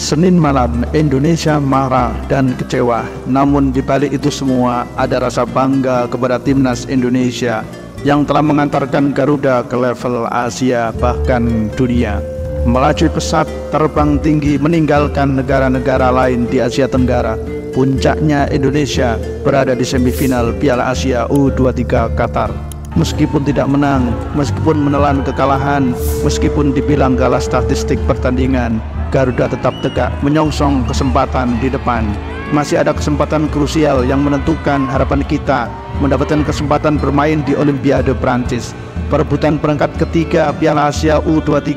Senin malam, Indonesia marah dan kecewa. Namun di balik itu semua ada rasa bangga kepada timnas Indonesia yang telah mengantarkan Garuda ke level Asia bahkan dunia. Melaju pesat terbang tinggi meninggalkan negara-negara lain di Asia Tenggara. Puncaknya Indonesia berada di semifinal Piala Asia U23 Qatar. Meskipun tidak menang, meskipun menelan kekalahan, meskipun dibilang kalah statistik pertandingan, Garuda tetap tegak menyongsong kesempatan di depan. Masih ada kesempatan krusial yang menentukan harapan kita mendapatkan kesempatan bermain di Olimpiade Prancis. Perebutan perangkat ketiga Piala Asia U23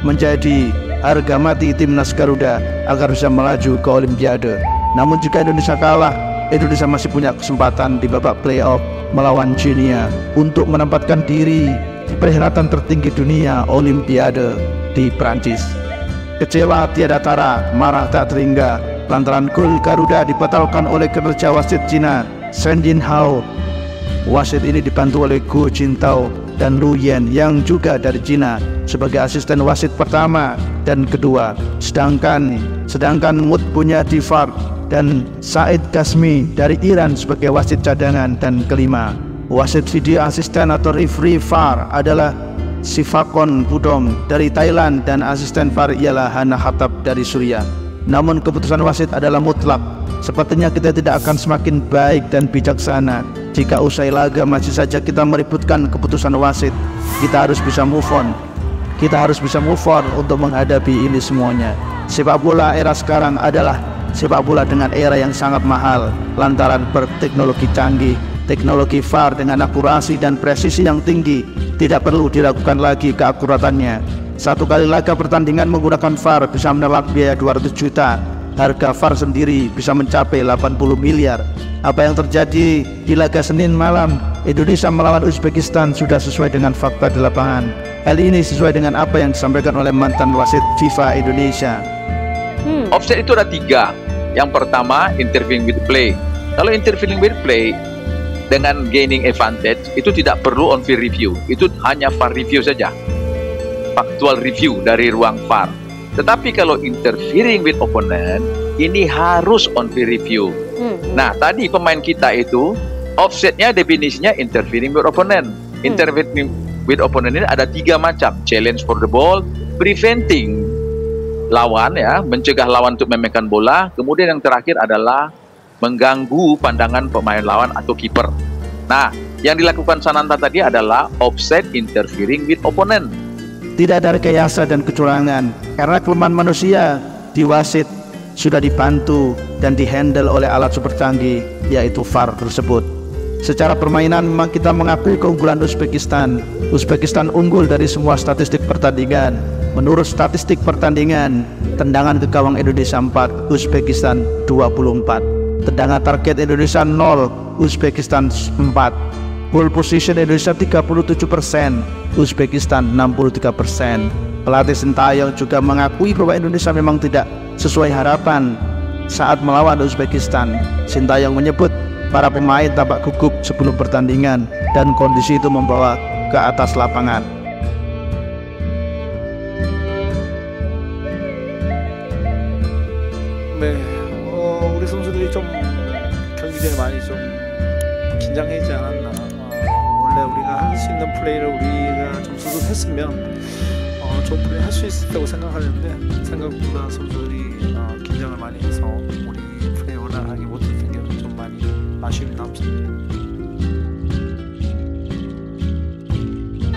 menjadi harga mati timnas Garuda agar bisa melaju ke Olimpiade. Namun jika Indonesia kalah, Indonesia masih punya kesempatan di babak playoff melawan China untuk menempatkan diri di perhelatan tertinggi dunia Olimpiade di Prancis. Kecewa tiada tara, marah tak terhingga lantaran gol Garuda dibatalkan oleh kinerja wasit Cina Shen Jinhao. Wasit ini dibantu oleh Guo Jintao dan Lu Yan yang juga dari Cina sebagai asisten wasit pertama dan kedua, sedangkan Mutbunya Difar dan Said Kazmi dari Iran sebagai wasit cadangan dan kelima. Wasit video asisten atau referee VAR adalah Sifakon Pudong dari Thailand dan asisten VAR ialah Hana Khattab dari Suriah. Namun keputusan wasit adalah mutlak. Sepertinya kita tidak akan semakin baik dan bijaksana jika usai laga masih saja kita meributkan keputusan wasit. Kita harus bisa move on. Kita harus bisa move on untuk menghadapi ini semuanya. Sepak bola era sekarang adalah sepak bola dengan era yang sangat mahal lantaran berteknologi canggih. Teknologi VAR dengan akurasi dan presisi yang tinggi tidak perlu diragukan lagi keakuratannya. Satu kali laga pertandingan menggunakan VAR bisa menelan biaya 200 juta. Harga VAR sendiri bisa mencapai 80 miliar. Apa yang terjadi di laga Senin malam Indonesia melawan Uzbekistan sudah sesuai dengan fakta di lapangan. Hal ini sesuai dengan apa yang disampaikan oleh mantan wasit FIFA Indonesia. Offset itu ada 3. Yang pertama, interfering with play. Kalau interfering with play dengan gaining advantage itu tidak perlu on field review, itu hanya VAR review saja, factual review dari ruang VAR. Tetapi kalau interfering with opponent ini harus on field review. Nah tadi pemain kita itu offsetnya definisinya interfering with opponent. Interfering with opponent ini ada 3 macam: challenge for the ball, preventing lawan, ya, mencegah lawan untuk memegang bola, kemudian yang terakhir adalah mengganggu pandangan pemain lawan atau kiper. Nah, yang dilakukan Sananta tadi adalah offset interfering with opponent. Tidak ada rekayasa dan kecurangan karena kelemahan manusia di wasit sudah dibantu dan dihandle oleh alat super canggih yaitu VAR tersebut. Secara permainan memang kita mengakui keunggulan Uzbekistan. Uzbekistan unggul dari semua statistik pertandingan. Menurut statistik pertandingan, tendangan ke gawang Indonesia 4, Uzbekistan 24. Tendangan target Indonesia 0, Uzbekistan 4. Ball position Indonesia 37%, Uzbekistan 63%. Pelatih Sintayong juga mengakui bahwa Indonesia memang tidak sesuai harapan saat melawan Uzbekistan. Sintayong menyebut para pemain tampak gugup sebelum pertandingan dan kondisi itu membawa ke atas lapangan. 우리 선수들이 좀 경기 전에 많이 좀 긴장하지 않았나. 원래 우리가 할 수 있는 플레이를 우리가 좀 수습했으면 좋은 플레이 할 수 있을 거라고 생각하는데 생각보다 선수들이 긴장을 많이 해서 우리 플레이 원활하게 못했던 게 좀 많이 아쉬움이 남습니다.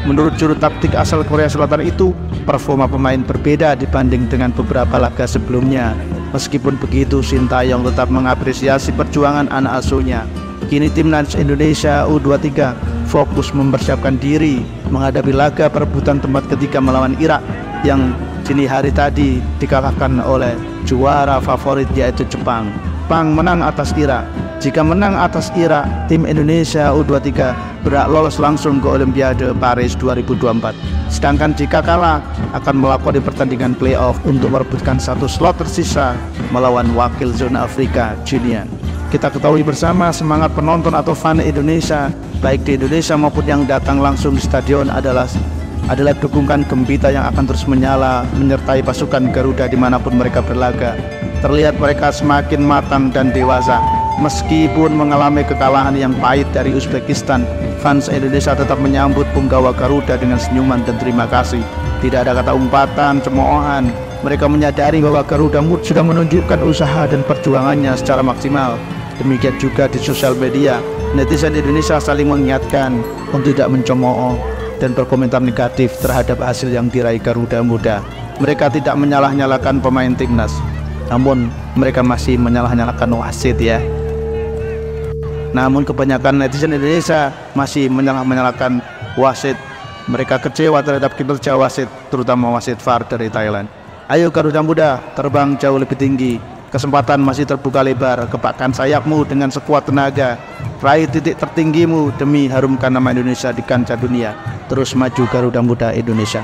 Menurut juru taktik asal Korea Selatan itu, performa pemain berbeda dibanding dengan beberapa laga sebelumnya. Meskipun begitu, Sintayong tetap mengapresiasi perjuangan anak asuhnya. Kini timnas Indonesia U23 fokus mempersiapkan diri menghadapi laga perebutan tempat ketiga melawan Irak yang dini hari tadi dikalahkan oleh juara favorit yaitu Jepang. Jepang menang atas Irak. Jika menang atas Irak, tim Indonesia U23 berhak lolos langsung ke Olimpiade Paris 2024. Sedangkan jika kalah, akan melakoni pertandingan playoff untuk merebutkan satu slot tersisa melawan wakil zona Afrika, China. Kita ketahui bersama semangat penonton atau fan Indonesia, baik di Indonesia maupun yang datang langsung di stadion adalah adalah dukungan gembita yang akan terus menyala menyertai pasukan Garuda dimanapun mereka berlaga. Terlihat mereka semakin matang dan dewasa. Meskipun mengalami kekalahan yang pahit dari Uzbekistan, fans Indonesia tetap menyambut punggawa Garuda dengan senyuman dan terima kasih. Tidak ada kata umpatan, cemoohan. Mereka menyadari bahwa Garuda Muda sudah menunjukkan usaha dan perjuangannya secara maksimal. Demikian juga di sosial media, netizen Indonesia saling mengingatkan untuk tidak mencemooh dan berkomentar negatif terhadap hasil yang diraih Garuda Muda. Mereka tidak menyalah-nyalakan pemain timnas, namun mereka masih menyalah-nyalakan wasit ya. Namun kebanyakan netizen Indonesia masih menyalah-nyalakan wasit. Mereka kecewa terhadap kinerja wasit, terutama wasit VAR dari Thailand. Ayo Garuda Muda, terbang jauh lebih tinggi. Kesempatan masih terbuka lebar. Gepakkan sayapmu dengan sekuat tenaga. Raih titik tertinggimu demi harumkan nama Indonesia di kancah dunia. Terus maju Garuda Muda Indonesia.